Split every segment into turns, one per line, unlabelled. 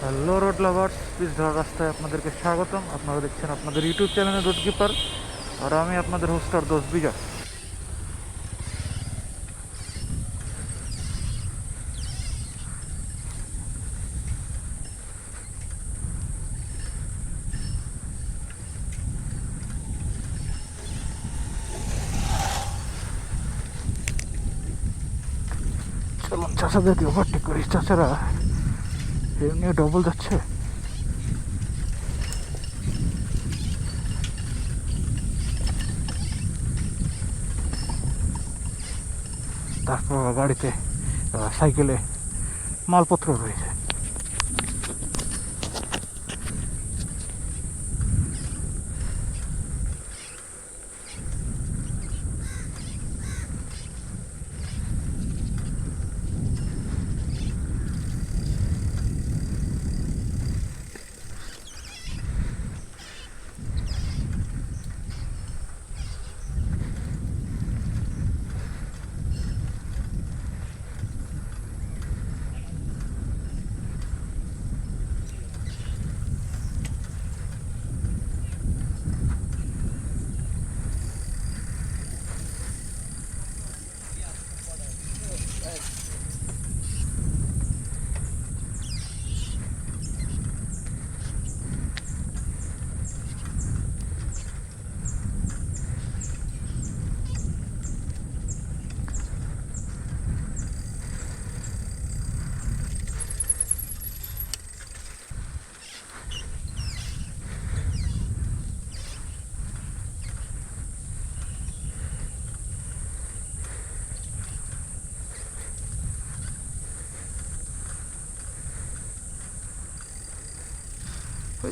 Hello road lovers, pitch ধরা রাস্তায় আপনাদেরকে স্বাগতম। আপনারা দেখছেন আপনাদের ইউটিউব চ্যানেলে রোড কিপার, আর আমি আপনাদের হোস্টার দোস্ত বিজয়। চলুন চাষাদেরকে ওভারটেক করি। চাষারা এমনি ডবল যাচ্ছে। তারপর গাড়িতে সাইকেলে মালপত্র রয়েছে।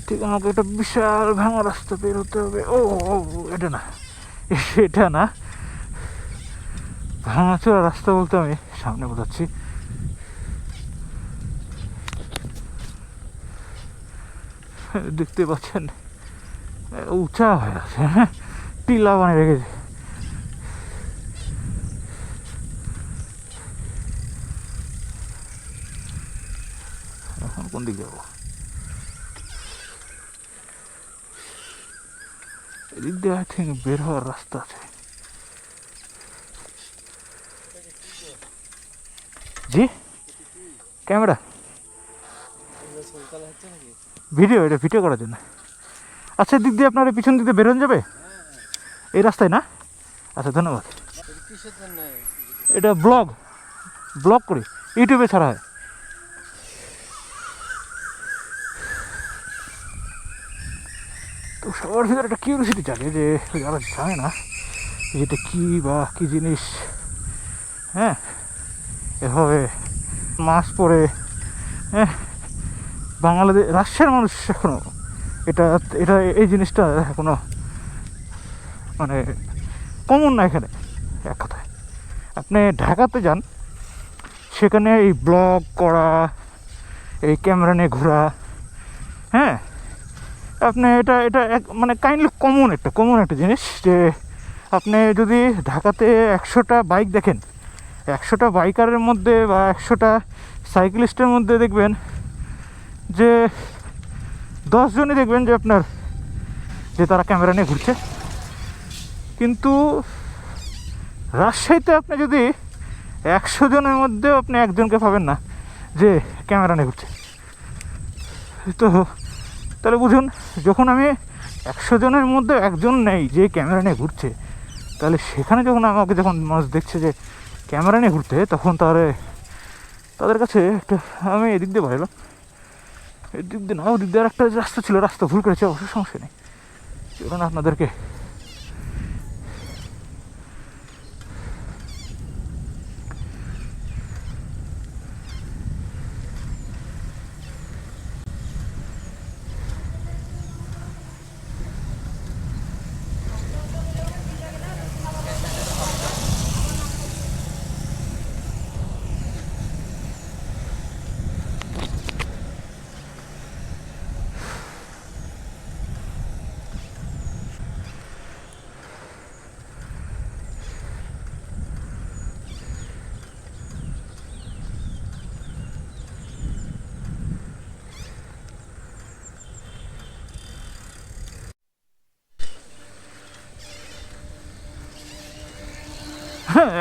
ঠিক আমাকে একটা বিশাল ভাঙা রাস্তা বের হতে হবে। ও এটা না, এটা না, ভাঙাচোরা রাস্তা বলতে আমি সামনে বোঝাচ্ছি। দেখতে পাচ্ছেন উঁচা হয়ে আছে, হ্যাঁ, টিলা বানিয়ে রেখেছে। এখন কোন দিকে যাবো? এদিক দিয়ে আই থিঙ্ক বের হওয়ার রাস্তা আছে। জি, ক্যামেরা ভিডিও, এটা ভিডিও করার জন্য। আচ্ছা, দিক দিয়ে আপনার পিছন দিক দিয়ে বেরোন যাবে এই রাস্তায় না? আচ্ছা, ধন্যবাদ। এটা ব্লগ করি, ইউটিউবে ছাড়া হয়। তো সবার ভিতরে একটা কিউরিয়াসিটি জাগে যে যারা জানে না যেটা কী বা কী জিনিস, হ্যাঁ, এভাবে মাস্ক পরে, হ্যাঁ, বাংলাদেশ রাশিয়ার মানুষ এখনো এটা এটা এই জিনিসটা এখনো মানে কমন না এখানে। এক কথায় আপনি ঢাকাতে যান, সেখানে এই ব্লগ করা, এই ক্যামেরা নিয়ে ঘোরা, হ্যাঁ, আপনি এটা এটা এক মানে কাইন্ডলি কমন একটা জিনিস। যে আপনি যদি ঢাকাতে 100টা বাইক দেখেন, 100টা বাইকারের মধ্যে বা 100টা সাইকেলিস্টের মধ্যে দেখবেন যে 10 জনই দেখবেন যে আপনার যে তারা ক্যামেরা নিয়ে ঘুরছে। কিন্তু রাজশাহীতে আপনি যদি 100 জনের মধ্যেও আপনি একজনকে পাবেন না যে ক্যামেরা নিয়ে ঘুরছে। তো তাহলে বুঝুন, যখন আমি 100 জনের মধ্যে একজন নেই যে ক্যামেরা নিয়ে ঘুরছে, তাহলে সেখানে যখন আমাকে যখন মানুষ দেখছে যে ক্যামেরা নিয়ে ঘুরতে, তখন তাদের কাছে একটা, আমি এদিক দিয়ে বাড়ালাম, এদিক দিয়ে না, ওদিক দিয়ে আর একটা রাস্তা ছিল, রাস্তা ভুল করেছে, অবশ্যই সমস্যা নেই। এবার আপনাদেরকে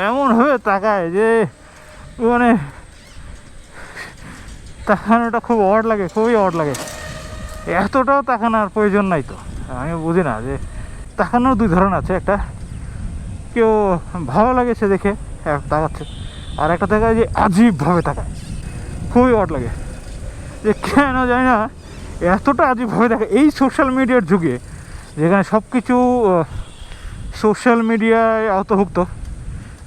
এমনভাবে তাকায় যে মানে তাকানোটা খুব অড লাগে, খুবই অড লাগে। এতটাও তাকানোর প্রয়োজন নাই তো। আমি বুঝি না যে তাকানোর দুই ধরন আছে, একটা কেউ ভালো লাগেছে দেখে তাকাচ্ছে, আর একটা তাকায় যে আজীবভাবে তাকায়, খুবই অড লাগে যে কেন জানি না এতটা আজীবভাবে তাকায়। এই সোশ্যাল মিডিয়ার যুগে যেখানে সব কিছু সোশ্যাল মিডিয়ায় আওতাভুক্ত,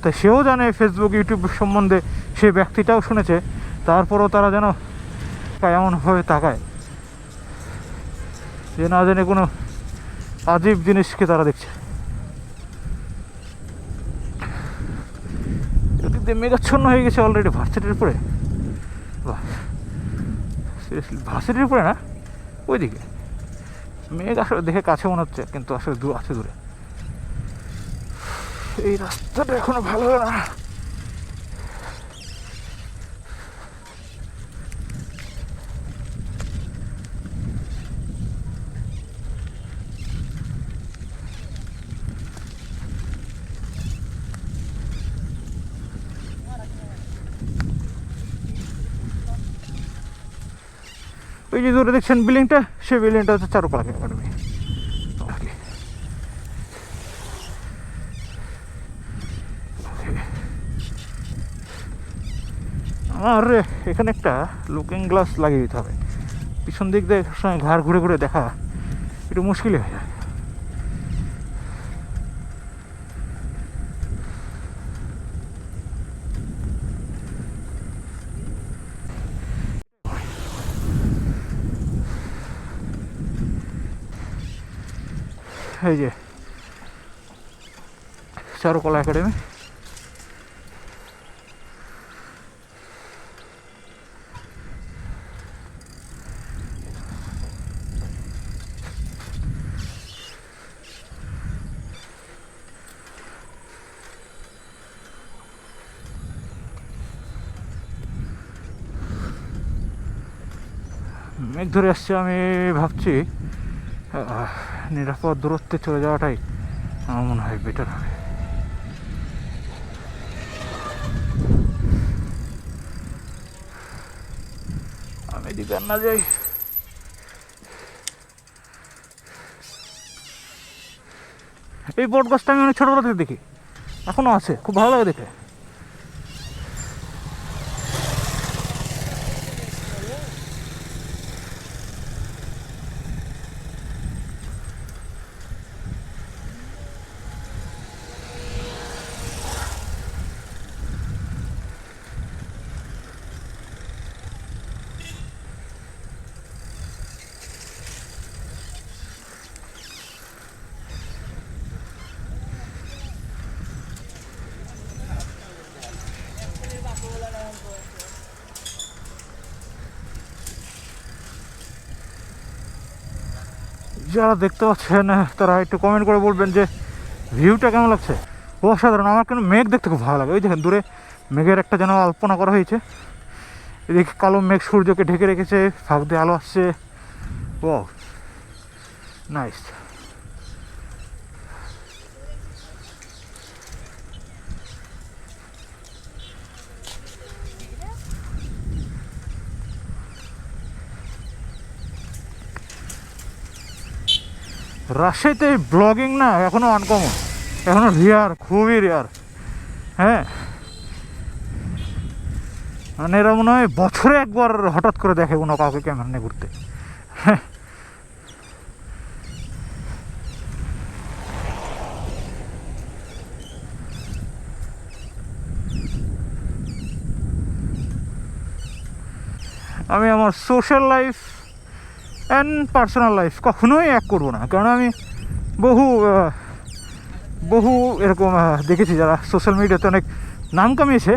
তা সেও জানে ফেসবুক ইউটিউব সম্বন্ধে, সে ব্যক্তিটাও শুনেছে, তারপরও তারা যেন এমনভাবে তাকায় যে না জানে কোনো আজীব জিনিসকে তারা দেখছে। মেঘাচ্ছন্ন হয়ে গেছে অলরেডি ভার্সিটির উপরে। সিরিয়াসলি ভার্সিটির উপরে না, ওইদিকে মেঘ আসলে দেখে কাছে মনে হচ্ছে, কিন্তু আসলে দূর আছে, দূরে। এই রাস্তাটা এখনো ভালো না। ওই যে দূরে দেখছেন বিল্ডিংটা, সেই বিল্ডিংটা হচ্ছে চারুকলা একাডেমি। আমার এখানে একটা লুকিং গ্লাস লাগিয়ে দিতে হবে, পিছন দিক দিয়ে সবসময় ঘাড় ঘুরে ঘুরে দেখা একটু মুশকিলই হয়ে যায়। এই যে চারুকলা একাডেমি, মেঘ ধরে আসছে। আমি ভাবছি নিরাপদ দূরত্বে চলে যাওয়াটাই আমার মনে হয় বেটার হবে। আমি এদিকে আর না যাই। এই বট গাছটা আমি অনেক ছোটবেলা থেকে দেখি, এখনো আছে, খুব ভালো লাগে দেখে। যারা দেখতে পাচ্ছেন তারা একটু কমেন্ট করে বলবেন যে ভিউটা কেমন লাগছে। অসাধারণ। আমার কিন্তু মেঘ দেখতে খুব ভালো লাগে। ওই দেখেন দূরে মেঘের একটা যেন আলপনা করা হয়েছে, এদিকে কালো মেঘ সূর্যকে ঢেকে রেখেছে, ফাঁক দিয়ে আলো আসছে। ও নাইস। রাজশাহীতে ব্লগিং না এখনও আনকমন, এখনও রেয়ার, খুবই রেয়ার। হ্যাঁ, মানে এরা মনে হয় বছরে একবার হঠাৎ করে দেখে কোনো কাউকে ক্যামেরা নিয়ে ঘুরতে। হ্যাঁ, আমি আমার social life and personal life কখনোই এক করবো না, কারণ আমি বহু বহু এরকম দেখেছি যারা সোশ্যাল মিডিয়াতে অনেক নাম কামিয়েছে,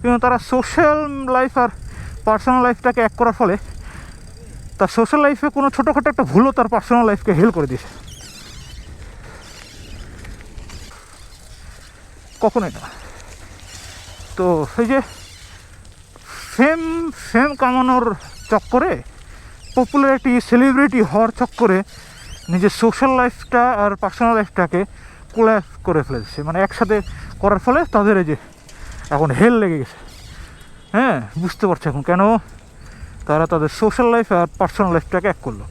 কিন্তু তারা সোশ্যাল লাইফ আর পার্সোনাল লাইফটাকে এক করার ফলে তার সোশ্যাল লাইফে কোনো ছোটোখাটো একটা ভুলও তার পার্সোনাল লাইফকে হেল করে দিয়েছে। কখনোই না। তো এই যে ফেম ফেম কামানোর চক্করে, পপুলারিটি, সেলিব্রিটি হওয়ার চক্করে নিজের সোশ্যাল লাইফটা আর পার্সোনাল লাইফটাকে কোল্যাপ করে ফেলেছে, মানে একসাথে করার ফলে তাদের এই যে এখন হেল লেগে গেছে। হ্যাঁ, বুঝতে পারছে এখন কেন তারা তাদের সোশ্যাল লাইফ আর পার্সোনাল লাইফটাকে এক করলো।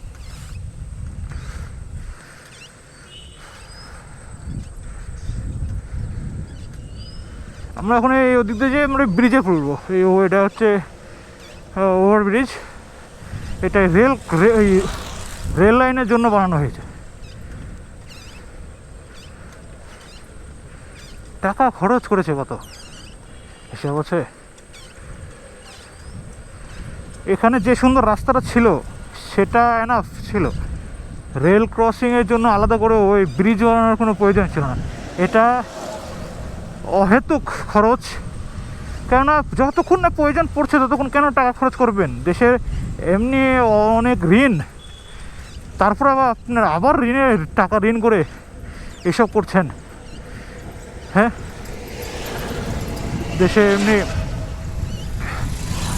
আমরা এখন এই ওদিক দিয়ে যে আমরা ব্রিজে পড়বো। এটা হচ্ছে ওভার ব্রিজ। এটা রেল লাইনের জন্য বানানো হয়েছে। টাকা খরচ করেছে কত হিসাব আছে। এখানে যে সুন্দর রাস্তাটা ছিল সেটা এনাফ ছিল, রেল ক্রসিংয়ের জন্য আলাদা করে ওই ব্রিজ বানানোর কোনো প্রয়োজন ছিল না। এটা অহেতুক খরচ, কেননা যতক্ষণ না প্রয়োজন পড়ছে ততক্ষণ কেন টাকা খরচ করবেন। দেশের এমনি অনেক ঋণ, তারপর আবার ঋণের টাকা ঋণ করে এসব করছেন। হ্যাঁ, দেশে এমনি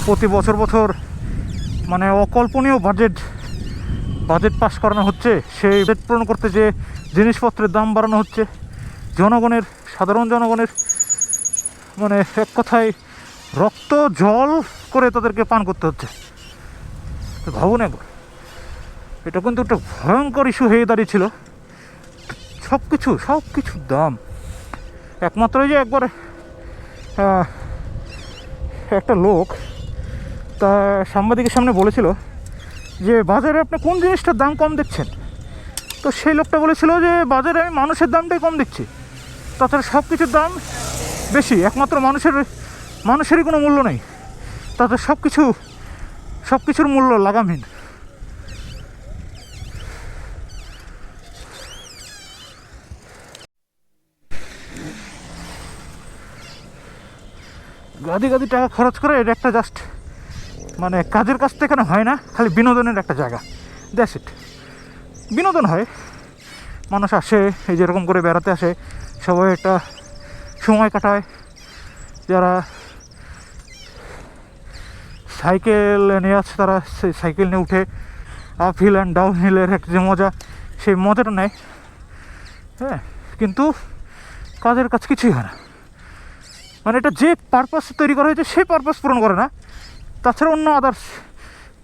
প্রতি বছর মানে অকল্পনীয় বাজেট পাস করানো হচ্ছে। সেই বাজেট পূরণ করতে যে জিনিসপত্রের দাম বাড়ানো হচ্ছে, সাধারণ জনগণের মানে এক কথায় রক্ত জল করে তাদেরকে পান করতে হচ্ছে। তো ভাবুন একবার, এটা কিন্তু একটা ভয়ঙ্কর ইস্যু হয়ে দাঁড়িয়েছিল। সব কিছুর দাম। একমাত্র যে একবার একটা লোক তা সাংবাদিকের সামনে বলেছিল যে বাজারে আপনি কোন জিনিসটার দাম কম দেখছেন, তো সেই লোকটা বলেছিল যে বাজারে আমি মানুষের দামটাই কম দেখছি, তাছাড়া সব কিছুর দাম বেশি, একমাত্র মানুষেরই কোনো মূল্য নেই, তাতে সব কিছুর মূল্য লাগামহীন। গাদি টাকা খরচ করে এটা একটা জাস্ট মানে কাজের কাজ তো এখানে হয় না, খালি বিনোদনের একটা জায়গা। That's it. বিনোদন হয়, মানুষ আসে এই যেরকম করে বেড়াতে আসে, সবাই একটা সময় কাটায়। যারা সাইকেল নিয়ে আছে তারা সেই সাইকেল নিয়ে উঠে আপ হিল অ্যান্ড ডাউন হিলের একটা যে মজা, সেই মজাটা নেয়। হ্যাঁ, কিন্তু কাজের কাজ কিছুই হয় না। মানে এটা যে পারপাস তৈরি করা হয়েছে সেই পারপাস পূরণ করে না, তাছাড়া অন্য আদার্স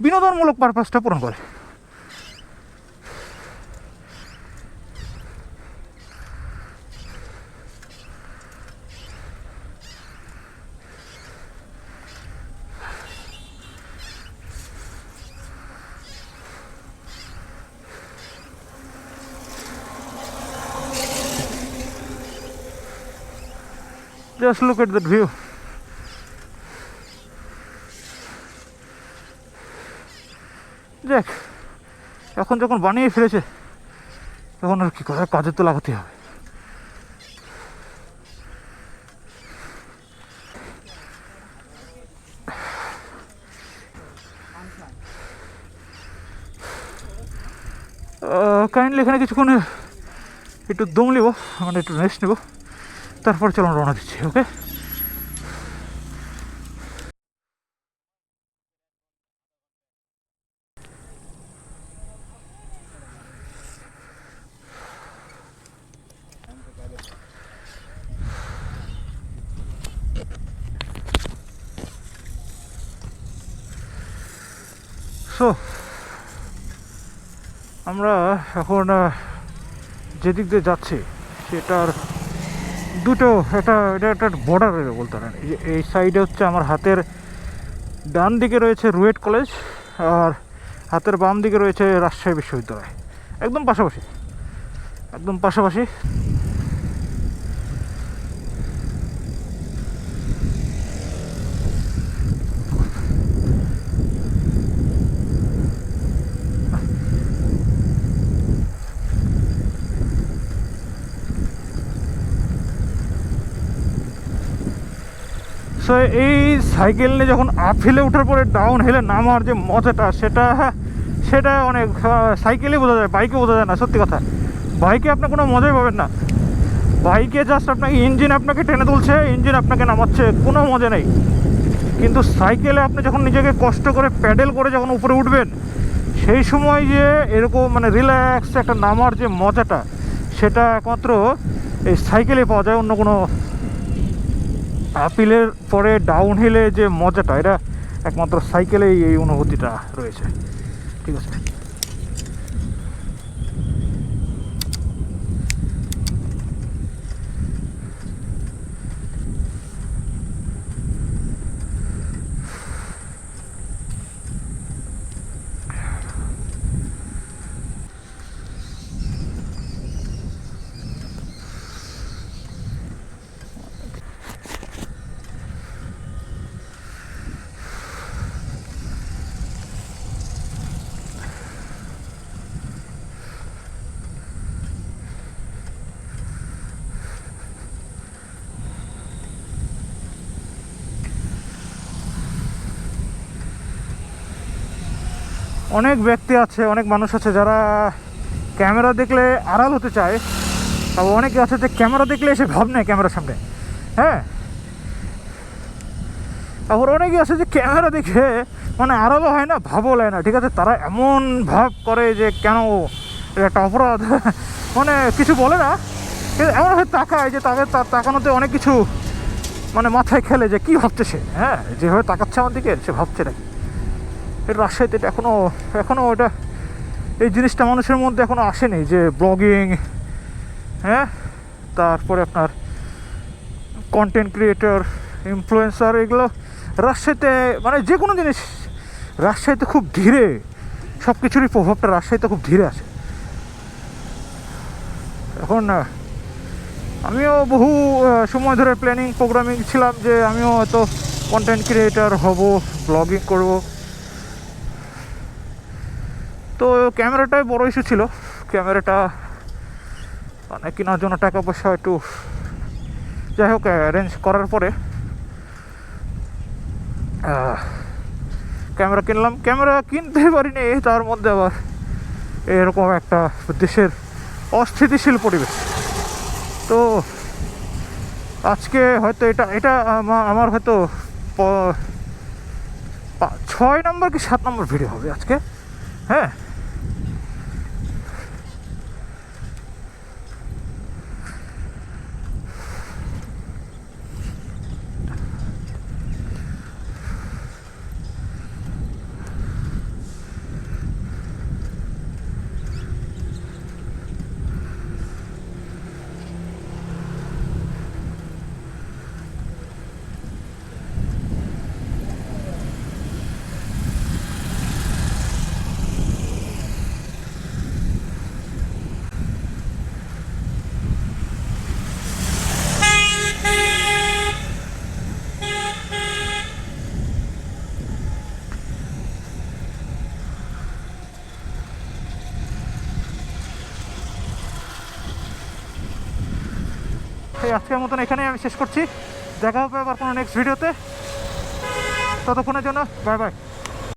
বিনোদনমূলক পারপাসটা পূরণ করে। Just look at that view. দেখ, এখন যখন বানিয়ে ফেলেছে তখন আর কি করে, কাজে তো লাগাতে হবে। কাইন্ডলি এখানে কিছুক্ষণ একটু দম নেব, মানে একটু রেস্ট নেব, তারপর চলুন রওনা দিচ্ছি। ওকে, সো আমরা এখন যেদিক দিয়ে যাচ্ছি সেটার এটা একটা বর্ডার বলতে পারেন। এই সাইডে হচ্ছে আমার হাতের ডান দিকে রয়েছে রুয়েট কলেজ, আর হাতের বাম দিকে রয়েছে রাজশাহী বিশ্ববিদ্যালয়। একদম পাশাপাশি। সো এই সাইকেল নিয়ে যখন আপ হিলে ওঠার পরে ডাউন হিলে নামার যে মজাটা, সেটা অনেক সাইকেলে বোঝা যায়, বাইকে বোঝা যায় না। সত্যি কথা, বাইকে আপনি কোনো মজাই পাবেন না। বাইকে জাস্ট আপনাকে ইঞ্জিন আপনাকে টেনে তুলছে, ইঞ্জিন আপনাকে নামাচ্ছে, কোনো মজা নেই। কিন্তু সাইকেলে আপনি যখন নিজেকে কষ্ট করে প্যাডেল করে যখন উপরে উঠবেন, সেই সময় যে এরকম মানে রিল্যাক্স একটা নামার যে মজাটা, সেটা একমাত্র এই সাইকেলে পাওয়া যায়, অন্য কোনো আপিলের পরে ডাউন হিলে যে মজাটা, এটা একমাত্র সাইকেলেই এই অনুভূতিটা রয়েছে। ঠিক আছে, অনেক ব্যক্তি আছে, অনেক মানুষ আছে যারা ক্যামেরা দেখলে আড়াল হতে চায়, আর অনেকে আছে যে ক্যামেরা দেখলে এসে ভাব নেয় ক্যামেরার সামনে। হ্যাঁ, আবার অনেকে আছে যে ক্যামেরা দেখে মানে আড়ালও হয় না, ভাবও লাগে না। ঠিক আছে, তারা এমন ভাব করে যে কেন এটা একটা অপরাধ, মানে কিছু বলে না, কিন্তু এমনভাবে তাকায় যে তাদের তাকানোতে অনেক কিছু মানে মাথায় খেলে যে কী ভাবছে সে। হ্যাঁ, যেভাবে তাকাচ্ছে আমার দিকে সে ভাবছে নাকি। এটা রাজশাহীতে এটা এখনও ওটা এই জিনিসটা মানুষের মধ্যে এখনও আসেনি যে ব্লগিং, হ্যাঁ, তারপরে আপনার কন্টেন্ট ক্রিয়েটর, ইনফ্লুয়েন্সার, এগুলো রাজশাহীতে মানে যে কোনো জিনিস রাজশাহীতে খুব ধীরে, সব কিছুরই প্রভাবটা রাজশাহীতে খুব ধীরে আসে। এখন আমিও বহু সময় ধরে প্ল্যানিং প্রোগ্রামিং ছিলাম যে আমিও হয়তো কন্টেন্ট ক্রিয়েটর হব, ব্লগিং করব। তো ক্যামেরাটাই বড় ইস্যু ছিল। ক্যামেরাটা মানে কেনার জন্য টাকা পয়সা একটু, যাই হোক, অ্যারেঞ্জ করার পরে ক্যামেরা কিনলাম। ক্যামেরা কিনতে পারিনি, তার মধ্যে আবার এরকম একটা দেশের অস্থিতিশীল পরিবেশ। তো আজকে হয়তো এটা আমার হয়তো 6 নম্বর কি 7 নম্বর ভিডিও হবে আজকে। হ্যাঁ, আজকের মতন এখানেই আমি শেষ করছি। দেখা হবে আবার কোনো নেক্সট ভিডিওতে। ততক্ষণের জন্য বাই বাই।